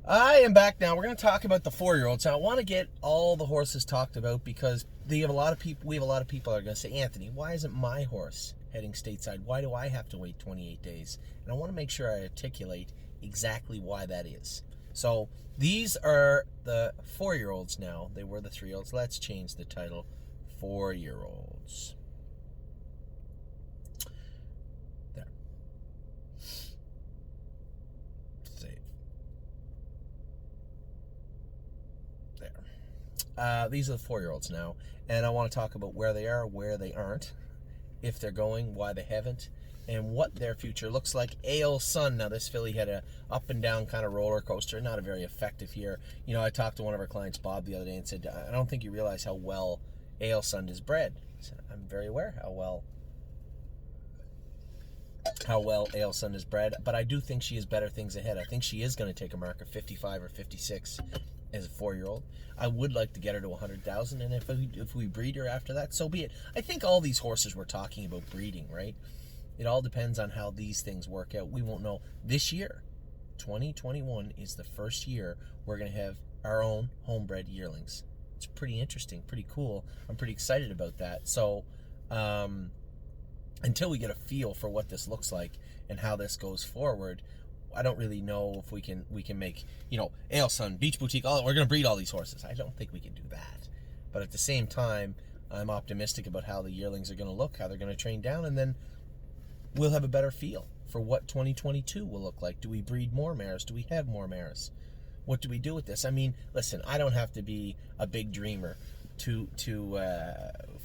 I am back now. We're going to talk about the 4-year-olds. Now, I want to get all the horses talked about because they have a lot of people. We have a lot of people that are going to say, Anthony, why isn't my horse heading stateside? Why do I have to wait 28 days? And I want to make sure I articulate exactly why that is. So these are the 4-year-olds now. They were the 3-year-olds. Let's change the title. 4-year-olds. There. Save. There. These are the 4-year-olds now, and I want to talk about where they are, where they aren't, if they're going, why they haven't, and what their future looks like. Ale Sun. Now, this filly had a up and down kind of roller coaster, not a very effective year. You know, I talked to one of our clients, Bob, the other day, and said, I don't think you realize how well Ale Sun is bred. I said, I'm very aware how well Ale Sun is bred, but I do think she has better things ahead. I think she is going to take a mark of 55 or 56 as a 4-year-old. I would like to get her to 100,000, and if we breed her after that, so be it. I think all these horses we're talking about breeding, right? It all depends on how these things work out. We won't know. This year, 2021, is the first year we're going to have our own homebred yearlings. It's pretty interesting, pretty cool. I'm pretty excited about that. So, until we get a feel for what this looks like and how this goes forward, I don't really know if we can make, Ale Sun, Beach Boutique, we're going to breed all these horses. I don't think we can do that. But at the same time, I'm optimistic about how the yearlings are going to look, how they're going to train down, and then we'll have a better feel for what 2022 will look like. Do we breed more mares? Do we have more mares? What do we do with this? I mean, listen, I don't have to be a big dreamer to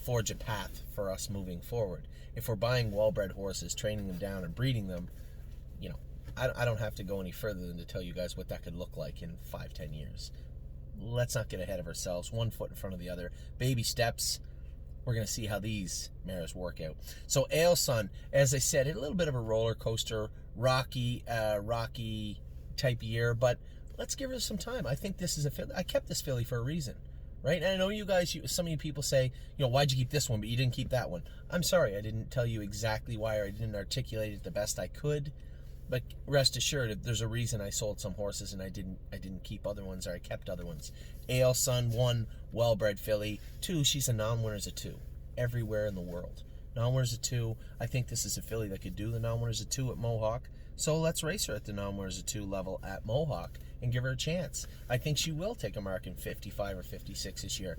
forge a path for us moving forward. If we're buying well-bred horses, training them down, and breeding them, I don't have to go any further than to tell you guys what that could look like in 5-10 years. Let's not get ahead of ourselves. One foot in front of the other. Baby steps. We're going to see how these mares work out. So Ale Sun, as I said, a little bit of a roller coaster, rocky type year, but let's give her some time. I think this is a filly. I kept this filly for a reason, right? And I know you guys, some of you people say, why'd you keep this one, but you didn't keep that one? I'm sorry, I didn't tell you exactly why, or I didn't articulate it the best I could. But rest assured, there's a reason I sold some horses and I didn't keep other ones, or I kept other ones. Ale Sun, 1, well-bred filly. 2, she's a non-winners of 2 everywhere in the world. Non-winners of 2. I think this is a filly that could do the non-winners of 2 at Mohawk. So let's race her at the non-winners of 2 level at Mohawk and give her a chance. I think she will take a mark in 55 or 56 this year.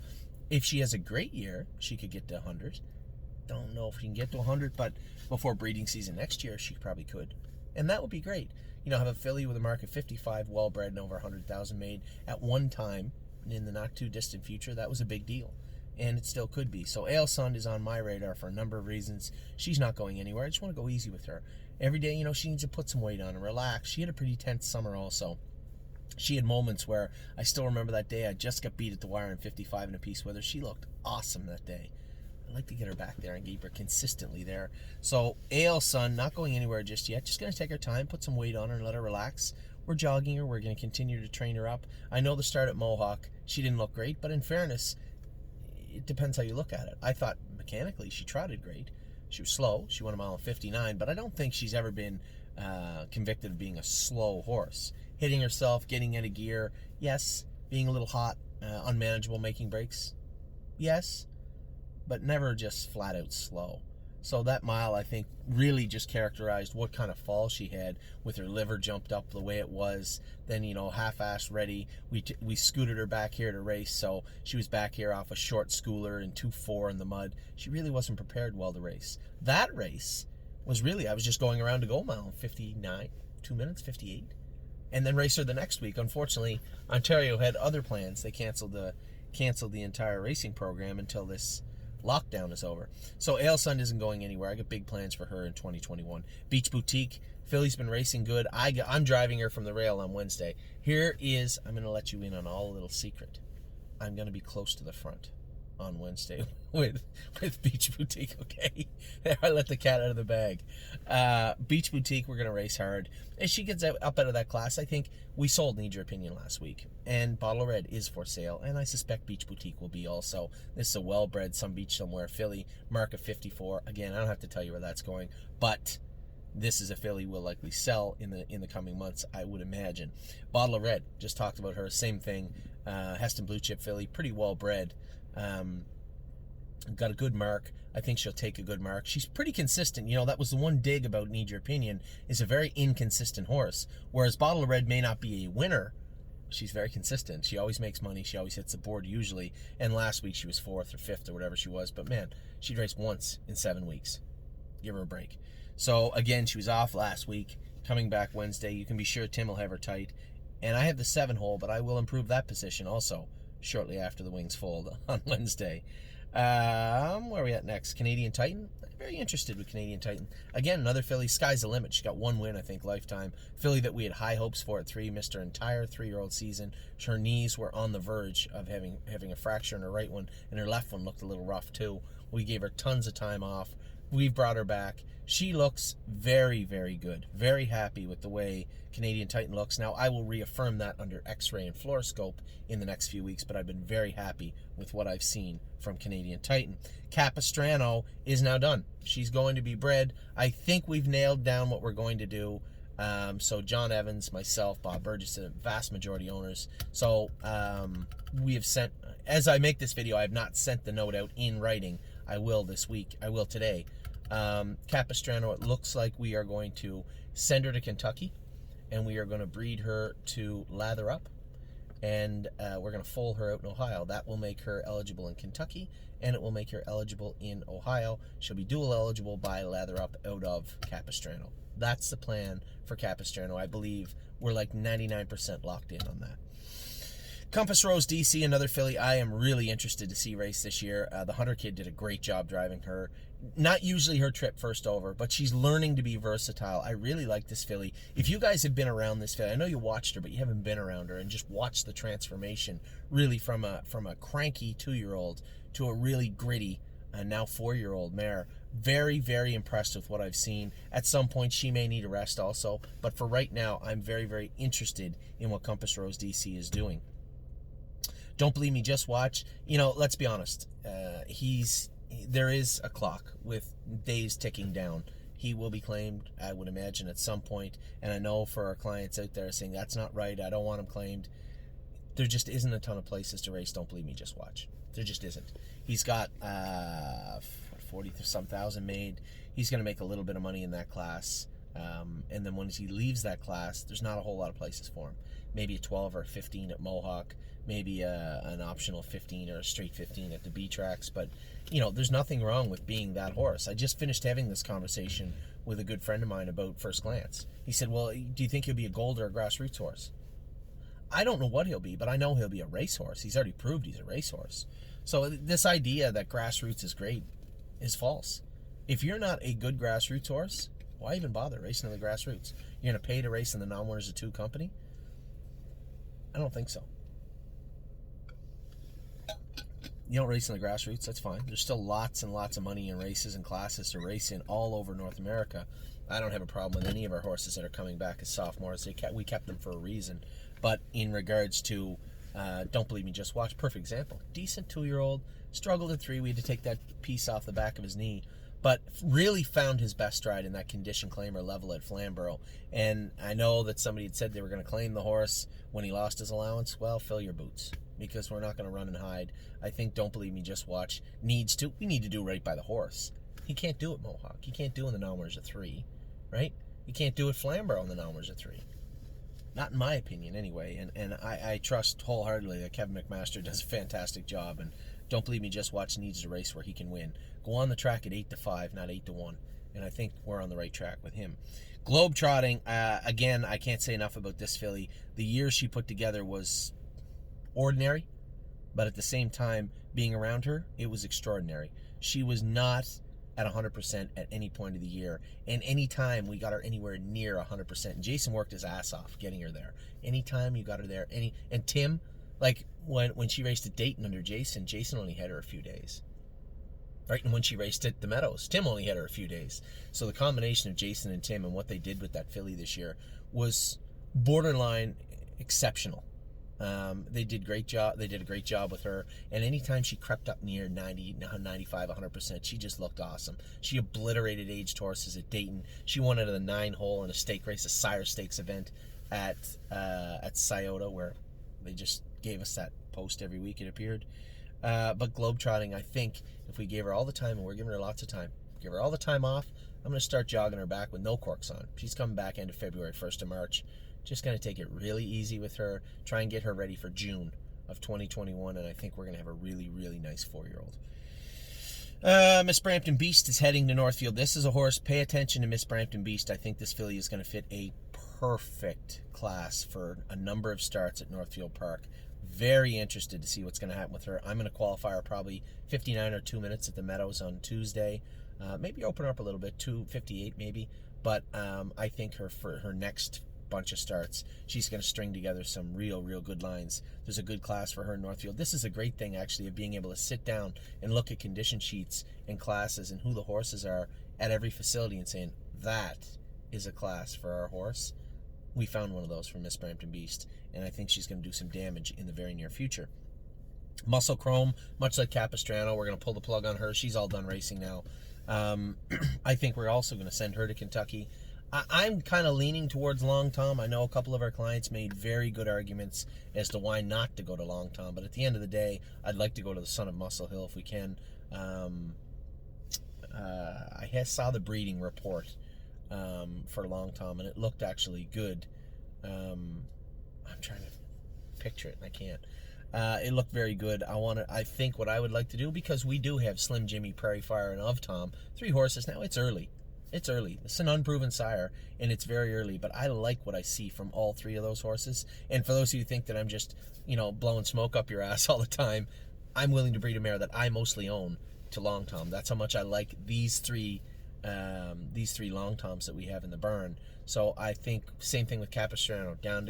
If she has a great year, she could get to 100. Don't know if she can get to 100, but before breeding season next year, she probably could. And that would be great. Have a filly with a mark of 55, well-bred, and over 100,000 made at one time in the not-too-distant future. That was a big deal, and it still could be. So Ale Sun is on my radar for a number of reasons. She's not going anywhere. I just want to go easy with her. Every day, she needs to put some weight on and relax. She had a pretty tense summer also. She had moments where I still remember that day I just got beat at the wire in 55 and a piece with her. She looked awesome that day. I'd like to get her back there and keep her consistently there. So Ale Sun, not going anywhere just yet. Just going to take her time, put some weight on her, and let her relax. We're jogging her. We're going to continue to train her up. I know the start at Mohawk, she didn't look great, but in fairness, it depends how you look at it. I thought mechanically she trotted great. She was slow. She won a mile in 59, but I don't think she's ever been convicted of being a slow horse. Hitting herself, getting into gear, yes. Being a little hot, unmanageable, making breaks, yes. But never just flat out slow. So that mile, I think, really just characterized what kind of fall she had, with her liver jumped up the way it was. Then, half-assed ready. We scooted her back here to race, so she was back here off a short schooler in 2-4 in the mud. She really wasn't prepared well to race. That race was really, I was just going around to Gold Mile in 59, 2 minutes, 58. And then race her the next week. Unfortunately, Ontario had other plans. They canceled the entire racing program until this lockdown is over. So Ale Sun isn't going anywhere. I got big plans for her in 2021. Beach Boutique, filly's been racing good. I'm driving her from the rail on Wednesday. I'm going to let you in on all a little secret. I'm going to be close to the front on Wednesday with Beach Boutique, okay? I let the cat out of the bag. Beach Boutique, we're going to race hard. As she gets up out of that class, I think we sold Need Your Opinion last week. And Bottle of Red is for sale, and I suspect Beach Boutique will be also. This is a well-bred, some beach somewhere filly, mark of 54. Again, I don't have to tell you where that's going, but this is a filly we'll likely sell in the coming months, I would imagine. Bottle of Red, just talked about her, same thing. Heston Blue Chip filly, pretty well bred. Got a good mark. I think she'll take a good mark. She's pretty consistent. You know, that was the one dig about Need Your Opinion, is a very inconsistent horse. Whereas Bottle of Red may not be a winner, she's very consistent. She always makes money. She always hits the board usually. And last week she was 4th or 5th or whatever she was. But man, she'd raced once in 7 weeks. Give her a break. So again, she was off last week. Coming back Wednesday. You can be sure Tim will have her tight. And I have the 7-hole, but I will improve that position also shortly after the wings fold on Wednesday. Where are we at next? Canadian Titan. Very interested with Canadian Titan. Again, another filly. Sky's the limit. She got 1 win, I think, lifetime. Filly that we had high hopes for at 3. Missed her entire 3-year-old season. Her knees were on the verge of having a fracture in her right one, and her left one looked a little rough too. We gave her tons of time off. We've brought her back. She looks very, very good. Very happy with the way Canadian Titan looks. Now, I will reaffirm that under X-ray and fluoroscope in the next few weeks, but I've been very happy with what I've seen from Canadian Titan. Capistrano is now done. She's going to be bred. I think we've nailed down what we're going to do. So John Evans, myself, Bob Burgess, the vast majority owners. So we have sent, as I make this video, I have not sent the note out in writing. I will this week. I will today. Capistrano, it looks like we are going to send her to Kentucky, and we are going to breed her to lather up, and we're going to foal her out in Ohio. That will make her eligible in Kentucky, and it will make her eligible in Ohio. She'll be dual eligible by lather up out of Capistrano. That's the plan for Capistrano. I believe we're like 99% locked in on that. Compass Rose DC, another filly I am really interested to see race this year. The Hunter kid did a great job driving her. Not usually her trip first over, but she's learning to be versatile. I really like this filly. If you guys have been around this filly, I know you watched her, but you haven't been around her and just watched the transformation really from a cranky 2-year-old to a really gritty now 4-year-old mare. Very, very impressed with what I've seen. At some point, she may need a rest also, but for right now, I'm very, very interested in what Compass Rose DC is doing. Don't believe me, just watch. You know, let's be honest. There is a clock with days ticking down. He will be claimed, I would imagine, at some point. And I know for our clients out there saying, that's not right, I don't want him claimed. There just isn't a ton of places to race. Don't believe me, just watch. There just isn't. He's got 40-some thousand made. He's going to make a little bit of money in that class. And then once he leaves that class, there's not a whole lot of places for him. Maybe a 12 or a 15 at Mohawk, maybe an optional 15 or a straight 15 at the B-Tracks. But, you know, there's nothing wrong with being that horse. I just finished having this conversation with a good friend of mine about First Glance. He said, well, do you think he'll be a gold or a grassroots horse? I don't know what he'll be, but I know he'll be a racehorse. He's already proved he's a racehorse. So this idea that grassroots is great is false. If you're not a good grassroots horse, why even bother racing in the grassroots? You're going to pay to race in the non-winners of 2 company? I don't think so. You don't race in the grassroots, that's fine. There's still lots and lots of money in races and classes to race in all over North America. I don't have a problem with any of our horses that are coming back as sophomores. We kept them for a reason. But in regards to, don't believe me, just watch. Perfect example. Decent 2-year-old, struggled at 3. We had to take that piece off the back of his knee. But really found his best stride in that condition claimer level at Flamborough. And I know that somebody had said they were going to claim the horse when he lost his allowance. Well, fill your boots, because we're not going to run and hide. I think Don't Believe Me, Just Watch needs to. We need to do right by the horse. He can't do it Mohawk. He can't do it in the non-winners of 3, right? He can't do it Flamborough in the non-winners of 3. Not in my opinion, anyway. And I trust wholeheartedly that Kevin McMaster does a fantastic job. And Don't Believe Me, Just Watch needs a race where he can win. Go on the track at 8-5, not 8-1. And I think we're on the right track with him. Globetrotting, again, I can't say enough about this filly. The year she put together was ordinary, but at the same time, being around her, it was extraordinary. She was not at 100% at any point of the year, and any time we got her anywhere near 100%, and Jason worked his ass off getting her there. Anytime you got her there, and Tim, like when she raced at Dayton under Jason only had her a few days. Right, and when she raced at the Meadows, Tim only had her a few days. So the combination of Jason and Tim and what they did with that filly this year was borderline exceptional. They did great job. They did a great job with her. And anytime she crept up near 90, 95, 100%, she just looked awesome. She obliterated aged horses at Dayton. She won out of the 9-hole in a stake race, a Sire Stakes event at Scioto, where they just gave us that post every week, it appeared. But globetrotting, I think if we gave her all the time, and we're giving her lots of time, give her all the time off, I'm going to start jogging her back with no corks on. She's coming back end of February, 1st of March. Just going to take it really easy with her, try and get her ready for June of 2021, and I think we're going to have a really, really nice 4-year-old. Miss Brampton Beast is heading to Northfield. This is a horse. Pay attention to Miss Brampton Beast. I think this filly is going to fit a perfect class for a number of starts at Northfield Park. Very interested to see what's going to happen with her. I'm going to qualify her probably 59 or 2 minutes at the Meadows on Tuesday. Maybe open her up a little bit, 2:58 maybe. But I think for her next bunch of starts, she's going to string together some real good lines. There's a good class for her in Northfield. This is a great thing, actually, of being able to sit down and look at condition sheets and classes and who the horses are at every facility and saying, that is a class for our horse. We found one of those for Miss Brampton Beast, and I think she's going to do some damage in the very near future. Muscle Chrome, much like Capistrano, we're going to pull the plug on her. She's all done racing now. I think we're also going to send her to Kentucky. I'm kind of leaning towards Long Tom. I know a couple of our clients made very good arguments as to why not to go to Long Tom, but at the end of the day, I'd like to go to the Son of Muscle Hill if we can. I saw the breeding report for Long Tom, and it looked actually good. I'm trying to picture it, and I can't. It looked very good. I think what I would like to do, because we do have Slim Jimmy, Prairie Fire, and Of Tom, 3 horses now. It's early. It's an unproven sire, and it's very early, but I like what I see from all 3 of those horses. And for those of you who think that I'm just, blowing smoke up your ass all the time, I'm willing to breed a mare that I mostly own to Long Tom. That's how much I like these three Long Toms that we have in the burn. So I think same thing with Capistrano, down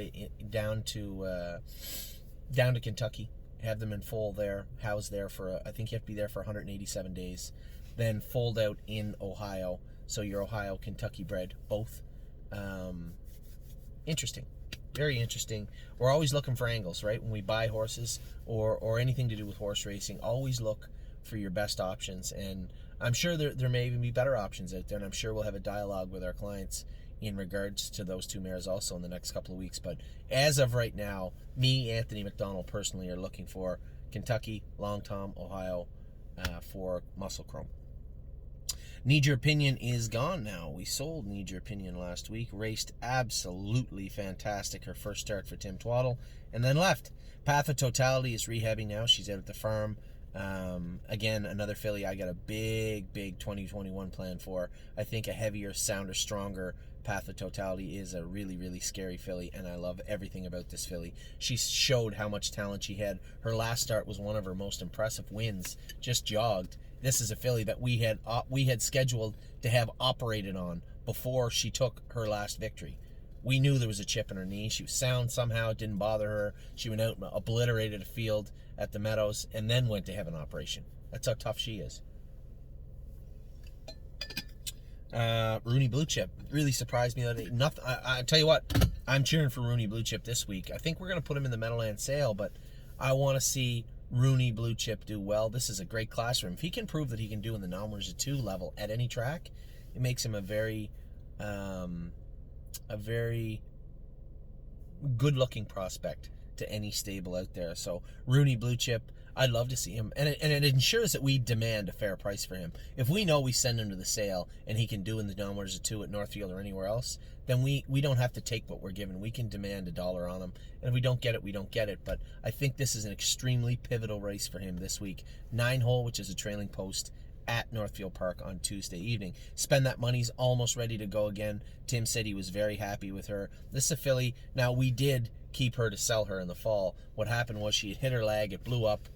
to Kentucky, have them in foal there, housed there for I think you have to be there for 187 days, then fold out in Ohio. So you're Ohio, Kentucky bred, both. Interesting. Very interesting. We're always looking for angles, right? When we buy horses or anything to do with horse racing, always look for your best options. And I'm sure there may even be better options out there, and I'm sure we'll have a dialogue with our clients in regards to those 2 mares also in the next couple of weeks. But as of right now, me, Anthony McDonald, personally are looking for Kentucky, Long Tom, Ohio for Muscle Chrome. Need Your Opinion is gone now. We sold Need Your Opinion last week. Raced absolutely fantastic. Her first start for Tim Twaddle, and then left. Path of Totality is rehabbing now. She's out at the farm. Again, another filly I got a big 2021 plan for. I think a heavier, sounder, stronger Path of Totality is a really scary filly, and I love everything about this filly. She showed how much talent she had. Her last start was one of her most impressive wins. Just jogged. This is a filly that we had scheduled to have operated on before she took her last victory. We knew there was a chip in her knee. She was sound somehow. It didn't bother her. She went out and obliterated a field at the Meadows and then went to have an operation. That's how tough she is. Rooney Blue Chip really surprised me that day. Nothing. I tell you what, I'm cheering for Rooney Blue Chip this week. I think we're going to put him in the Meadowland sale, but I want to see Rooney Blue Chip do well. This is a great class for him. If he can prove that he can do in the Nommers 2 level at any track, it makes him a very good-looking prospect to any stable out there. So Rooney Blue Chip, I'd love to see him, and it ensures that we demand a fair price for him. If we know we send him to the sale and he can do in the Nommers 2 at Northfield or anywhere else, then we don't have to take what we're given. We can demand $1 on him, and if we don't get it, we don't get it. But I think this is an extremely pivotal race for him this week. 9-hole, which is a trailing post at Northfield Park on Tuesday evening. Spend That Money's almost ready to go again. Tim said he was very happy with her. This is a filly. Now, we did keep her to sell her in the fall. What happened was she had hit her leg, it blew up.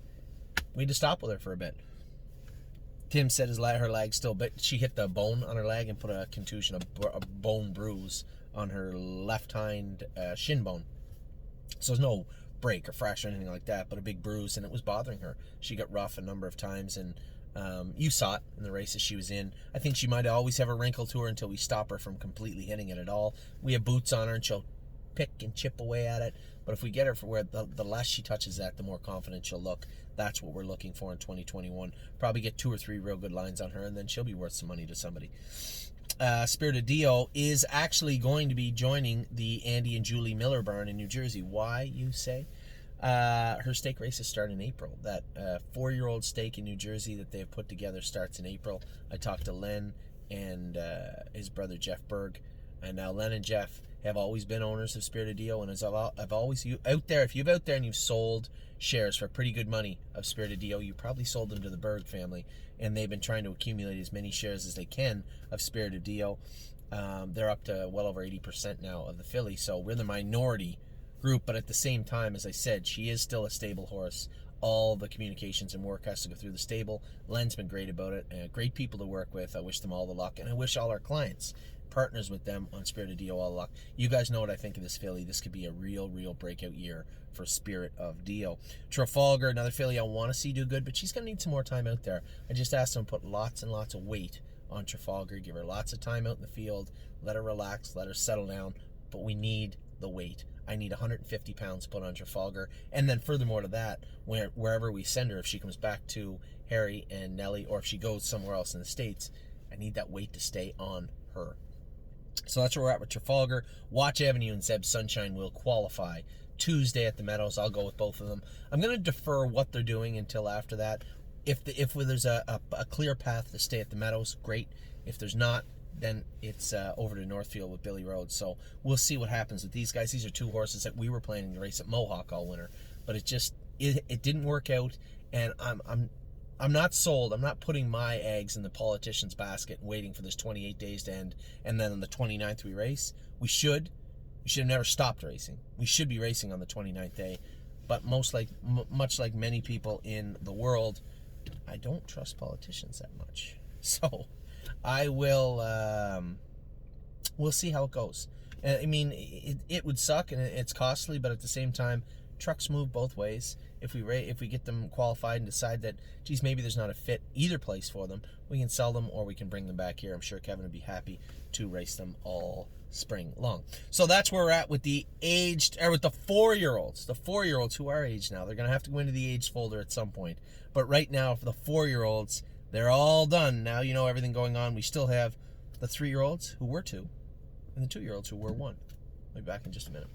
We had to stop with her for a bit. Tim said her leg still bit. She hit the bone on her leg and put a contusion, a bone bruise on her left hind shin bone. So there's no break or fracture or anything like that, but a big bruise, and it was bothering her. She got rough a number of times, and you saw it in the races she was in. I think she might always have a wrinkle to her until we stop her from completely hitting it at all. We have boots on her, and she'll pick and chip away at it. But if we get her for where the less she touches that, the more confident she'll look. That's what we're looking for in 2021. Probably get 2 or 3 real good lines on her, and then she'll be worth some money to somebody. Spirited Dio is actually going to be joining the Andy and Julie Miller barn in New Jersey. Why, you say? Her stake races start in April. That 4-year-old stake in New Jersey that they've put together starts in April. I talked to Len and his brother Jeff Berg, and now Len and Jeff have always been owners of Spirited Dio, and as I've always, you out there, if you've out there and you've sold shares for pretty good money of Spirited Dio, you probably sold them to the Berg family, and they've been trying to accumulate as many shares as they can of Spirited Dio. They're up to well over 80% now of the filly, so we're the minority group, but at the same time, as I said, she is still a stable horse. All the communications and work has to go through the stable. Len's been great about it. Great people to work with. I wish them all the luck, and I wish all our clients, partners with them on Spirited Dio, all the luck. You guys know what I think of this filly. This could be a real breakout year for Spirit of Dio. Trafalgar, another filly I want to see do good, but she's going to need some more time out there. I just asked them to put lots and lots of weight on Trafalgar, give her lots of time out in the field, let her relax, let her settle down, but we need the weight. I need 150 pounds put on Trafalgar, and then furthermore to that, wherever we send her, if she comes back to Harry and Nellie, or if she goes somewhere else in the States, I need that weight to stay on her. So that's where we're at with Trafalgar. Watch Avenue and Zeb Sunshine will qualify Tuesday at the Meadows. I'll go with both of them. I'm going to defer what they're doing until after that. If there's a clear path to stay at the Meadows, great. If there's not, then it's over to Northfield with Billy Rhodes. So we'll see what happens with these guys. These are 2 horses that we were planning to race at Mohawk all winter, but it didn't work out, and I'm not sold. I'm not putting my eggs in the politician's basket and waiting for this 28 days to end, and then on the 29th we race. We should have never stopped racing. We should be racing on the 29th day, but much like many people in the world, I don't trust politicians that much. So I will, we'll see how it goes. I mean, it would suck and it's costly, but at the same time, trucks move both ways. If we get them qualified and decide that, geez, maybe there's not a fit either place for them, we can sell them or we can bring them back here. I'm sure Kevin would be happy to race them all spring long. So that's where we're at with the 4-year-olds. The 4-year-olds who are aged now. They're going to have to go into the age folder at some point. But right now, for the 4-year-olds, they're all done. Now you know everything going on. We still have the 3-year-olds who were 2 and the 2-year-olds who were 1. I'll be back in just a minute.